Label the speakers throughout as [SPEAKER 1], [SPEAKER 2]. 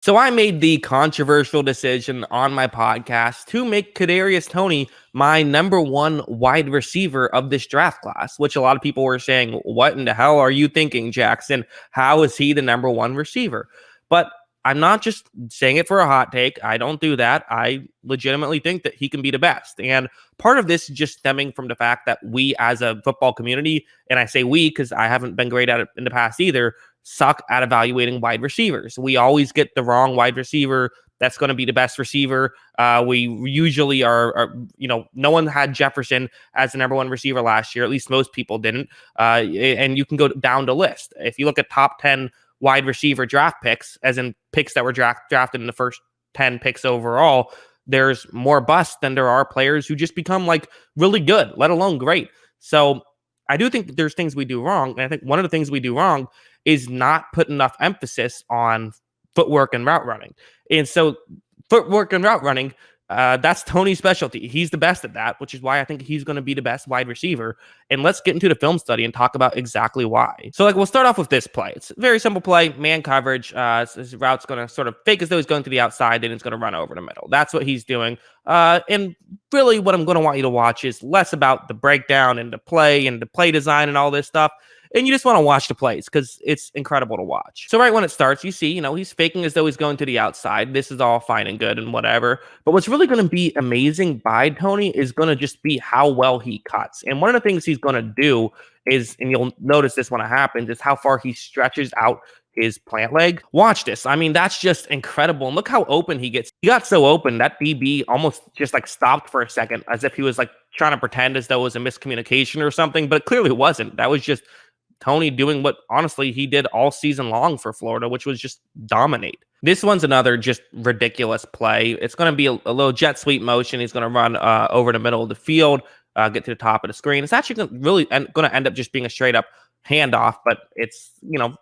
[SPEAKER 1] So I made the controversial decision on my podcast to make Kadarius Toney my number one wide receiver of this draft class, which a lot of people were saying, what in the hell are you thinking, Jackson? How is he the number one receiver? But I'm not just saying it for a hot take. I don't do that. I legitimately think that he can be the best. And part of this is just stemming from the fact that we as a football community, and I say we because I haven't been great at it in the past either, suck at evaluating wide receivers. We always get the wrong wide receiver that's going to be the best receiver. We usually no one had Jefferson as the number one receiver last year. At least most people didn't. And you can go down the list. If you look at top 10 wide receiver draft picks, as in picks that were drafted in the first 10 picks overall, there's more busts than there are players who just become like really good, let alone great. So I do think that there's things we do wrong. And I think one of the things we do wrong is not put enough emphasis on footwork and route running. And so footwork and route running, that's Toney's specialty. He's the best at that, which is why I think he's going to be the best wide receiver. And let's get into the film study and talk about exactly why. So we'll start off with this play. It's a very simple play, man coverage. His route's going to sort of fake as though he's going to the outside, then it's going to run over the middle. That's what he's doing. And really what I'm going to want you to watch is less about the breakdown and the play design and all this stuff. And you just want to watch the plays because it's incredible to watch. So right when it starts, you see, he's faking as though he's going to the outside. This is all fine and good and whatever. But what's really going to be amazing by Toney is going to just be how well he cuts. And one of the things he's going to do is, and you'll notice this when it happens, is how far he stretches out his plant leg. Watch this. I mean, that's just incredible. And look how open he gets. He got so open that DB almost just like stopped for a second as if he was like trying to pretend as though it was a miscommunication or something, but it clearly wasn't. That was just Toney doing what, honestly, he did all season long for Florida, which was just dominate. This one's another just ridiculous play. It's going to be a little jet sweep motion. He's going to run over the middle of the field, get to the top of the screen. It's actually going to end up just being a straight up handoff, but it's,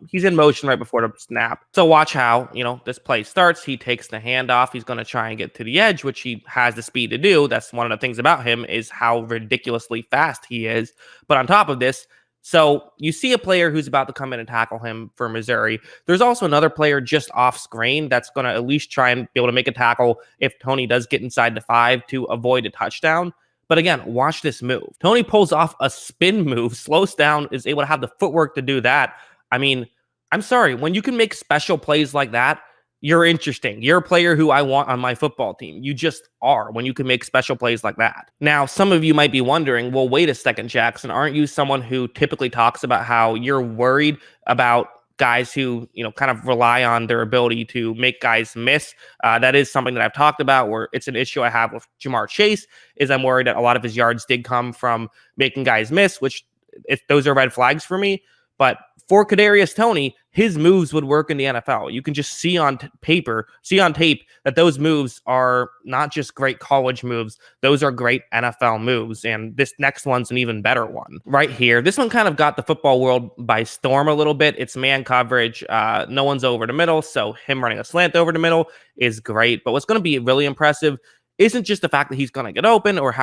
[SPEAKER 1] he's in motion right before the snap. So watch how, this play starts. He takes the handoff. He's going to try and get to the edge, which he has the speed to do. That's one of the things about him is how ridiculously fast he is. But on top of this, so you see a player who's about to come in and tackle him for Missouri. There's also another player just off screen that's going to at least try and be able to make a tackle if Toney does get inside the 5 to avoid a touchdown. But again, watch this move. Toney pulls off a spin move, slows down, is able to have the footwork to do that. I mean, I'm sorry, when you can make special plays like that, you're interesting. You're a player who I want on my football team. You just are when you can make special plays like that. Now, some of you might be wondering, well, wait a second, Jackson. Aren't you someone who typically talks about how you're worried about guys who, kind of rely on their ability to make guys miss? That is something that I've talked about where it's an issue I have with Jamar Chase is I'm worried that a lot of his yards did come from making guys miss, which those are red flags for me. But for Kadarius Toney, his moves would work in the NFL. You can just see on tape that those moves are not just great college moves. Those are great NFL moves. And this next one's an even better one right here. This one kind of got the football world by storm a little bit. It's man coverage. No one's over the middle. So him running a slant over the middle is great. But what's going to be really impressive isn't just the fact that he's going to get open or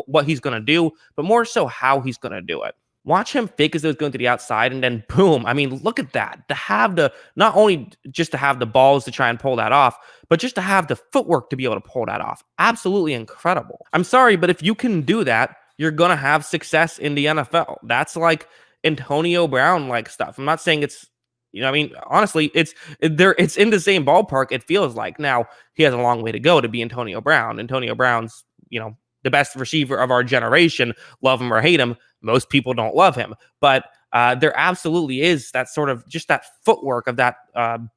[SPEAKER 1] what he's going to do, but more so how he's going to do it. Watch him fake as though he's going to the outside and then boom. I mean, look at that. To have not only just to have the balls to try and pull that off, but just to have the footwork to be able to pull that off. Absolutely incredible. I'm sorry, but if you can do that, you're going to have success in the NFL. That's like Antonio Brown like stuff. I'm not saying it's, honestly, it's in the same ballpark. It feels like now he has a long way to go to be Antonio Brown. Antonio Brown's, the best receiver of our generation, love him or hate him. Most people don't love him, but there absolutely is that sort of just that footwork of that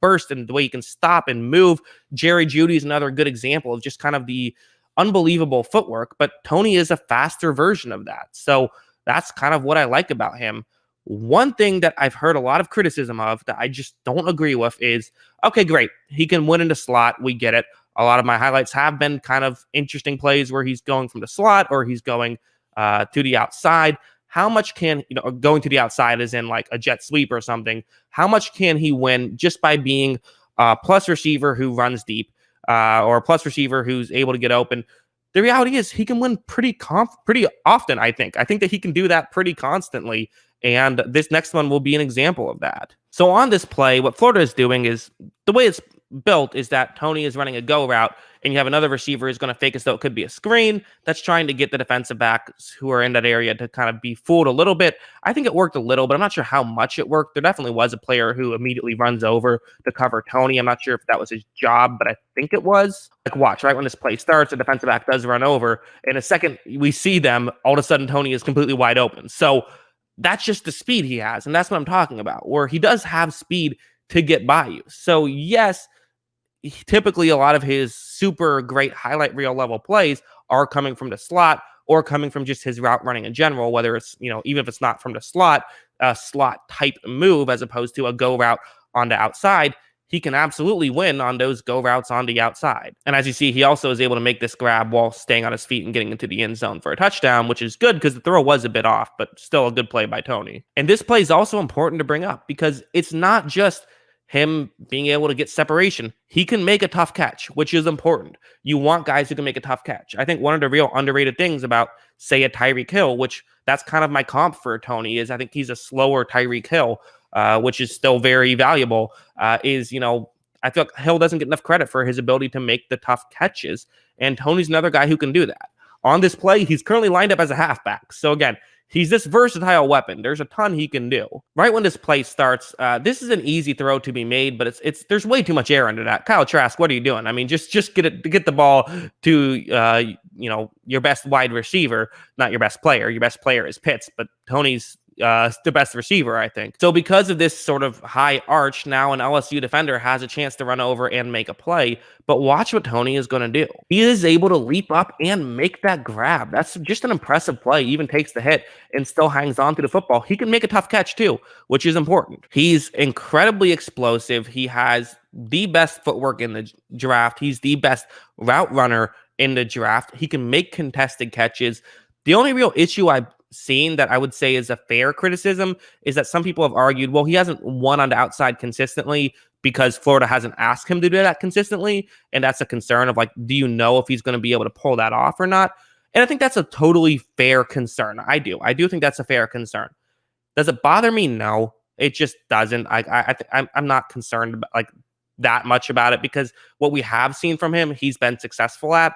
[SPEAKER 1] burst and the way you can stop and move. Jerry Jeudy is another good example of just kind of the unbelievable footwork, but Toney is a faster version of that. So that's kind of what I like about him. One thing that I've heard a lot of criticism of that I just don't agree with is, okay, great. He can win in the slot. We get it. A lot of my highlights have been kind of interesting plays where he's going from the slot or he's going to the outside. How much can, going to the outside is in like a jet sweep or something. How much can he win just by being a plus receiver who runs deep or a plus receiver who's able to get open? The reality is he can win pretty often, I think. I think that he can do that pretty constantly. And this next one will be an example of that. So on this play, what Florida is doing is the way it's built is that Toney is running a go route, and you have another receiver who's going to fake as though it could be a screen that's trying to get the defensive backs who are in that area to kind of be fooled a little bit. I think it worked a little, but I'm not sure how much it worked. There definitely was a player who immediately runs over to cover Toney. I'm not sure if that was his job, but I think it was. Like, watch, right when this play starts, the defensive back does run over. In a second, we see them. All of a sudden, Toney is completely wide open. So that's just the speed he has. And that's what I'm talking about, where he does have speed to get by you. So, yes, typically a lot of his super great highlight reel level plays are coming from the slot or coming from just his route running in general, whether it's, even if it's not from the slot, a slot type move as opposed to a go route on the outside. He can absolutely win on those go routes on the outside. And as you see, he also is able to make this grab while staying on his feet and getting into the end zone for a touchdown, which is good because the throw was a bit off, but still a good play by Toney. And this play is also important to bring up because it's not just him being able to get separation. He can make a tough catch, which is important. You want guys who can make a tough catch. I think one of the real underrated things about, say, a Tyreek Hill, which that's kind of my comp for Toney, is I think he's a slower Tyreek Hill, which is still very valuable, I feel like Hill doesn't get enough credit for his ability to make the tough catches, and Toney's another guy who can do that. On this play, he's currently lined up as a halfback. So again, he's this versatile weapon. There's a ton he can do. Right when this play starts, this is an easy throw to be made, but there's way too much air under that. Kyle Trask, what are you doing? I mean, just get the ball to your best wide receiver, not your best player. Your best player is Pitts, but Toney's the best receiver, I think. So because of this sort of high arch, now an LSU defender has a chance to run over and make a play. But watch what Toney is going to do. He is able to leap up and make that grab. That's just an impressive play. He even takes the hit and still hangs on to the football. He can make a tough catch too, which is important. He's incredibly explosive. He has the best footwork in the draft. He's the best route runner in the draft. He can make contested catches. The only real issue I've seen that I would say is a fair criticism is that some people have argued, well, he hasn't won on the outside consistently because Florida hasn't asked him to do that consistently. And that's a concern of, like, do you know if he's going to be able to pull that off or not? And I think that's a totally fair concern. I do think that's a fair concern. Does it bother me? No, it just doesn't. I'm not concerned about, like, that much about it, because what we have seen from him, he's been successful at.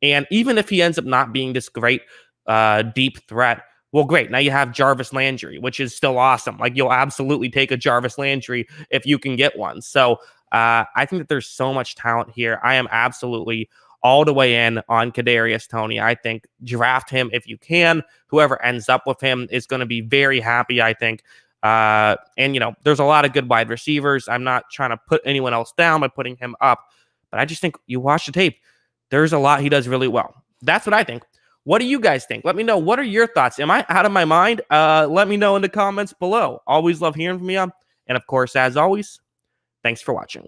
[SPEAKER 1] And even if he ends up not being this great deep threat, well, great. Now you have Jarvis Landry, which is still awesome. Like, you'll absolutely take a Jarvis Landry if you can get one. So I think that there's so much talent here. I am absolutely all the way in on Kadarius Toney. I think draft him if you can. Whoever ends up with him is going to be very happy, I think. There's a lot of good wide receivers. I'm not trying to put anyone else down by putting him up, but I just think you watch the tape, there's a lot he does really well. That's what I think. What do you guys think? Let me know. What are your thoughts? Am I out of my mind? Let me know in the comments below. Always love hearing from you. And of course, as always, thanks for watching.